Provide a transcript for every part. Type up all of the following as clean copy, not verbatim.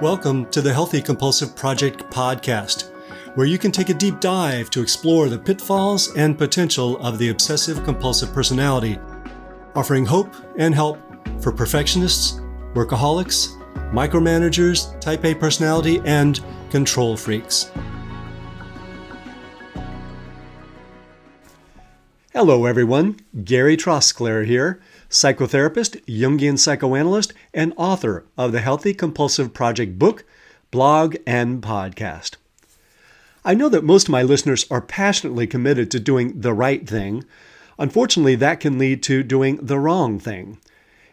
Welcome to the Healthy Compulsive Project podcast, where you can take a deep dive to explore the pitfalls and potential of the obsessive compulsive personality, offering hope and help for perfectionists, workaholics, micromanagers, type A personality, and control freaks. Hello everyone, Gary Trosclair here, psychotherapist, Jungian psychoanalyst, and author of the Healthy Compulsive Project book, blog, and podcast. I know that most of my listeners are passionately committed to doing the right thing. Unfortunately, that can lead to doing the wrong thing.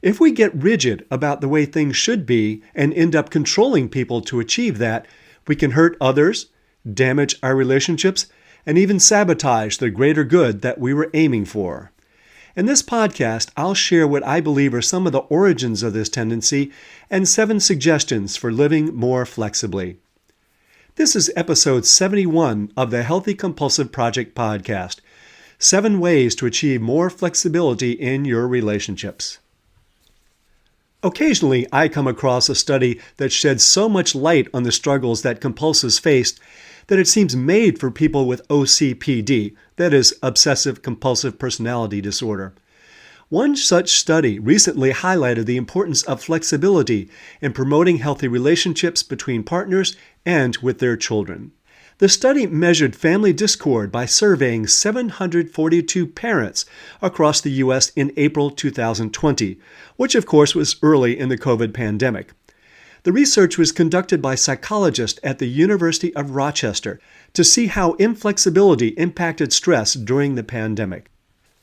If we get rigid about the way things should be and end up controlling people to achieve that, we can hurt others, damage our relationships, and even sabotage the greater good that we were aiming for. In this podcast, I'll share what I believe are some of the origins of this tendency and 7 suggestions for living more flexibly. This is episode 71 of the Healthy Compulsive Project podcast, 7 ways to achieve more flexibility in your relationships. Occasionally, I come across a study that sheds so much light on the struggles that compulsives faced that it seems made for people with OCPD, that is, obsessive compulsive personality disorder. One such study recently highlighted the importance of flexibility in promoting healthy relationships between partners and with their children. The study measured family discord by surveying 742 parents across the U.S. in April 2020, which of course was early in the COVID pandemic. The research was conducted by psychologists at the University of Rochester to see how inflexibility impacted stress during the pandemic.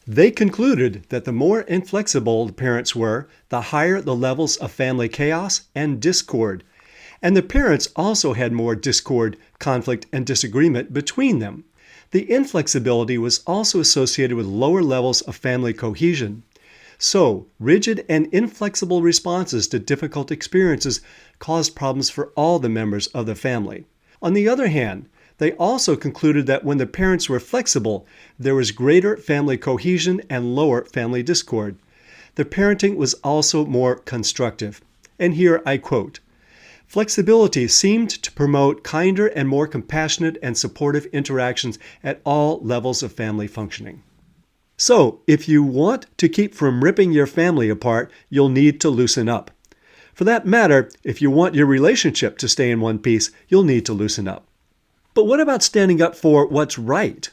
They concluded that the more inflexible the parents were, the higher the levels of family chaos and discord. And the parents also had more discord, conflict, and disagreement between them. The inflexibility was also associated with lower levels of family cohesion. So, rigid and inflexible responses to difficult experiences caused problems for all the members of the family. On the other hand, they also concluded that when the parents were flexible, there was greater family cohesion and lower family discord. The parenting was also more constructive. And here I quote, "Flexibility seemed to promote kinder and more compassionate and supportive interactions at all levels of family functioning." So, if you want to keep from ripping your family apart, you'll need to loosen up. For that matter, if you want your relationship to stay in one piece, you'll need to loosen up. But what about standing up for what's right?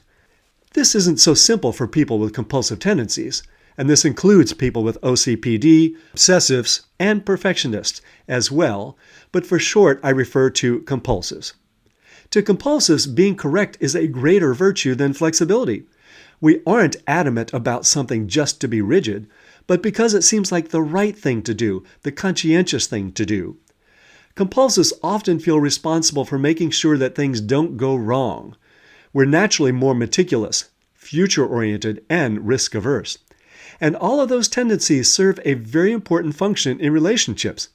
This isn't so simple for people with compulsive tendencies, and this includes people with OCPD, obsessives, and perfectionists as well, but for short, I refer to compulsives. To compulsives, being correct is a greater virtue than flexibility. We aren't adamant about something just to be rigid, but because it seems like the right thing to do, the conscientious thing to do. Compulsives often feel responsible for making sure that things don't go wrong. We're naturally more meticulous, future-oriented, and risk-averse. And all of those tendencies serve a very important function in relationships.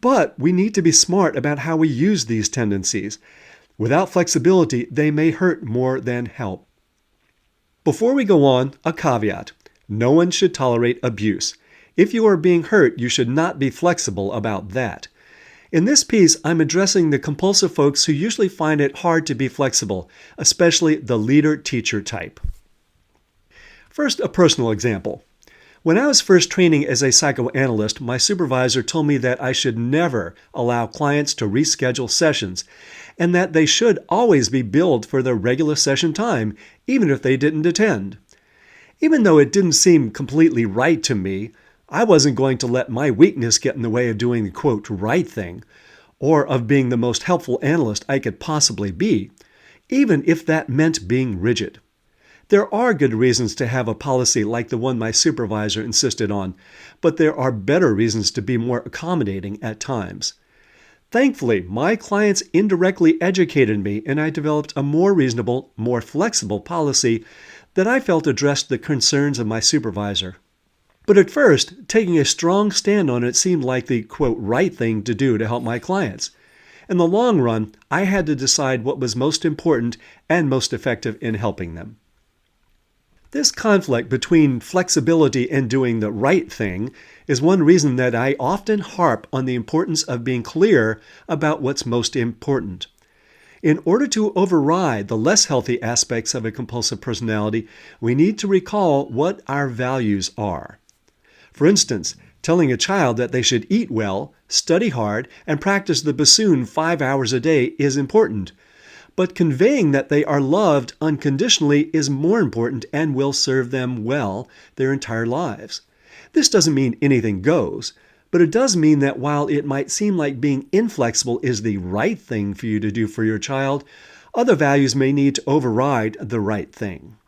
But we need to be smart about how we use these tendencies. Without flexibility, they may hurt more than help. Before we go on, a caveat. No one should tolerate abuse. If you are being hurt, you should not be flexible about that. In this piece, I'm addressing the compulsive folks who usually find it hard to be flexible, especially the leader-teacher type. First, a personal example. When I was first training as a psychoanalyst, my supervisor told me that I should never allow clients to reschedule sessions, and that they should always be billed for their regular session time, even if they didn't attend. Even though it didn't seem completely right to me, I wasn't going to let my weakness get in the way of doing the quote right thing, or of being the most helpful analyst I could possibly be, even if that meant being rigid. There are good reasons to have a policy like the one my supervisor insisted on, but there are better reasons to be more accommodating at times. Thankfully, my clients indirectly educated me, and I developed a more reasonable, more flexible policy that I felt addressed the concerns of my supervisor. But at first, taking a strong stand on it seemed like the, quote, right thing to do to help my clients. In the long run, I had to decide what was most important and most effective in helping them. This conflict between flexibility and doing the right thing is one reason that I often harp on the importance of being clear about what's most important. In order to override the less healthy aspects of a compulsive personality, we need to recall what our values are. For instance, telling a child that they should eat well, study hard, and practice the bassoon 5 hours a day is important. But conveying that they are loved unconditionally is more important and will serve them well their entire lives. This doesn't mean anything goes, but it does mean that while it might seem like being inflexible is the right thing for you to do for your child, other values may need to override the right thing.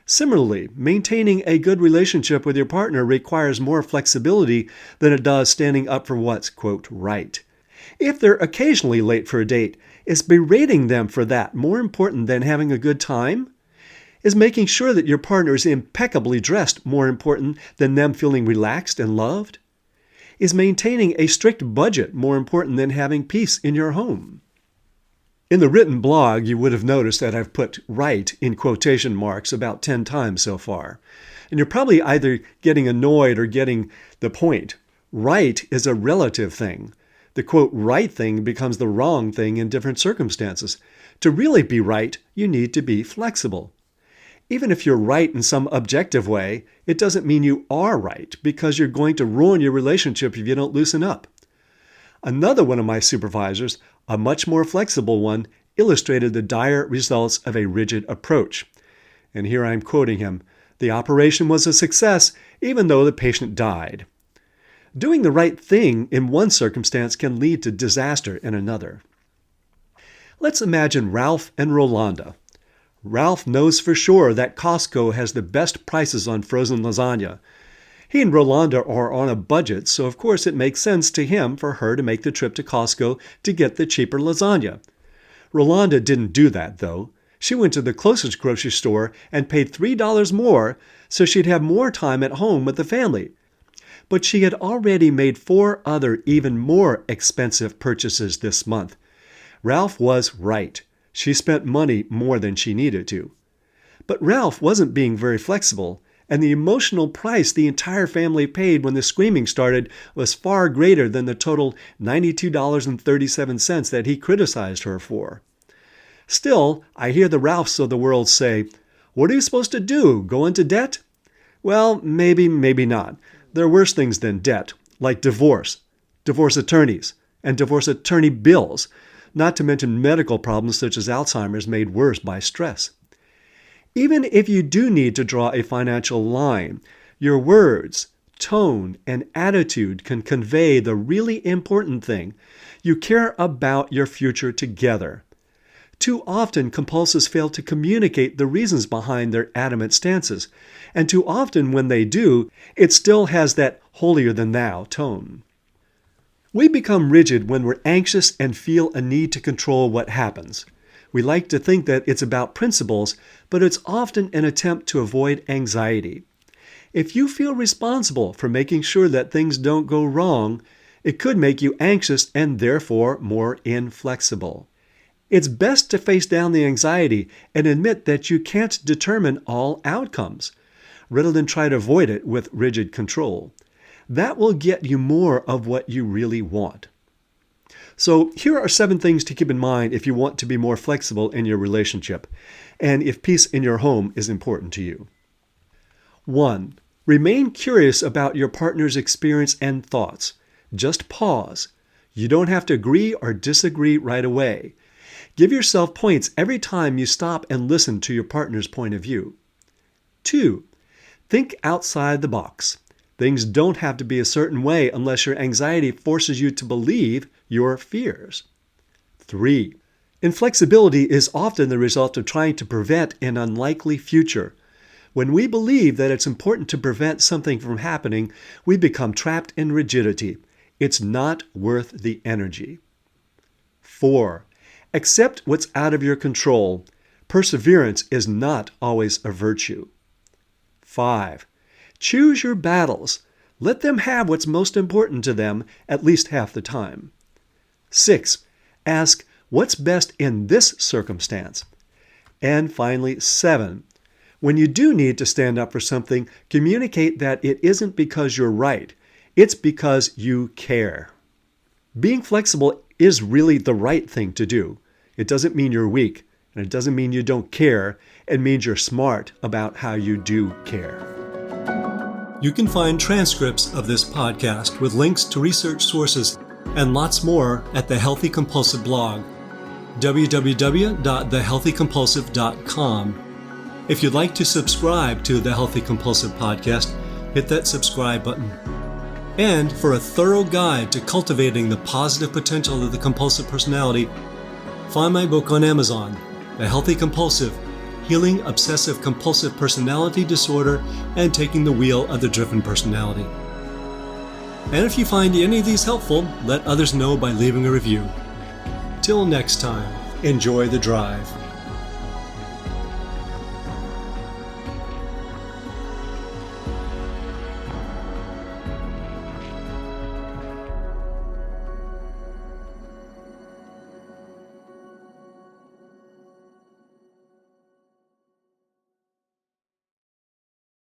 Similarly, maintaining a good relationship with your partner requires more flexibility than it does standing up for what's, quote, right. If they're occasionally late for a date, is berating them for that more important than having a good time? Is making sure that your partner is impeccably dressed more important than them feeling relaxed and loved? Is maintaining a strict budget more important than having peace in your home? In the written blog, you would have noticed that I've put right in quotation marks about 10 times so far. And you're probably either getting annoyed or getting the point. Right is a relative thing. The quote right thing becomes the wrong thing in different circumstances. To really be right, you need to be flexible. Even if you're right in some objective way, it doesn't mean you are right, because you're going to ruin your relationship if you don't loosen up. Another one of my supervisors, a much more flexible one, illustrated the dire results of a rigid approach. And here I'm quoting him, "The operation was a success, even though the patient died." Doing the right thing in one circumstance can lead to disaster in another. Let's imagine Ralph and Rolanda. Ralph knows for sure that Costco has the best prices on frozen lasagna. He and Rolanda are on a budget, so of course it makes sense to him for her to make the trip to Costco to get the cheaper lasagna. Rolanda didn't do that, though. She went to the closest grocery store and paid $3 more so she'd have more time at home with the family. But she had already made 4 other even more expensive purchases this month. Ralph was right. She spent money more than she needed to. But Ralph wasn't being very flexible, and the emotional price the entire family paid when the screaming started was far greater than the total $92.37 that he criticized her for. Still, I hear the Ralphs of the world say, "What are you supposed to do, go into debt?" Well, maybe not. There are worse things than debt, like divorce attorneys, and divorce attorney bills, not to mention medical problems such as Alzheimer's made worse by stress. Even if you do need to draw a financial line, your words, tone, and attitude can convey the really important thing. You care about your future together. Too often, compulsives fail to communicate the reasons behind their adamant stances, and too often when they do, it still has that holier-than-thou tone. We become rigid when we're anxious and feel a need to control what happens. We like to think that it's about principles, but it's often an attempt to avoid anxiety. If you feel responsible for making sure that things don't go wrong, it could make you anxious and therefore more inflexible. It's best to face down the anxiety and admit that you can't determine all outcomes, rather than try to avoid it with rigid control. That will get you more of what you really want. So here are 7 things to keep in mind if you want to be more flexible in your relationship, and if peace in your home is important to you. 1. Remain curious about your partner's experience and thoughts. Just pause. You don't have to agree or disagree right away. Give yourself points every time you stop and listen to your partner's point of view. 2. Think outside the box. Things don't have to be a certain way unless your anxiety forces you to believe your fears. 3. Inflexibility is often the result of trying to prevent an unlikely future. When we believe that it's important to prevent something from happening, we become trapped in rigidity. It's not worth the energy. 4. Accept what's out of your control. Perseverance is not always a virtue. 5. Choose your battles. Let them have what's most important to them at least half the time. 6. Ask, what's best in this circumstance? And finally, 7. When you do need to stand up for something, communicate that it isn't because you're right. It's because you care. Being flexible is really the right thing to do. It doesn't mean you're weak, and it doesn't mean you don't care. It means you're smart about how you do care. You can find transcripts of this podcast with links to research sources and lots more at the Healthy Compulsive blog, www.thehealthycompulsive.com. If you'd like to subscribe to the Healthy Compulsive podcast, hit that subscribe button. And for a thorough guide to cultivating the positive potential of the compulsive personality, find my book on Amazon, The Healthy Compulsive, Healing Obsessive Compulsive Personality Disorder and Taking the Wheel of the Driven Personality. And if you find any of these helpful, let others know by leaving a review. Till next time, enjoy the drive.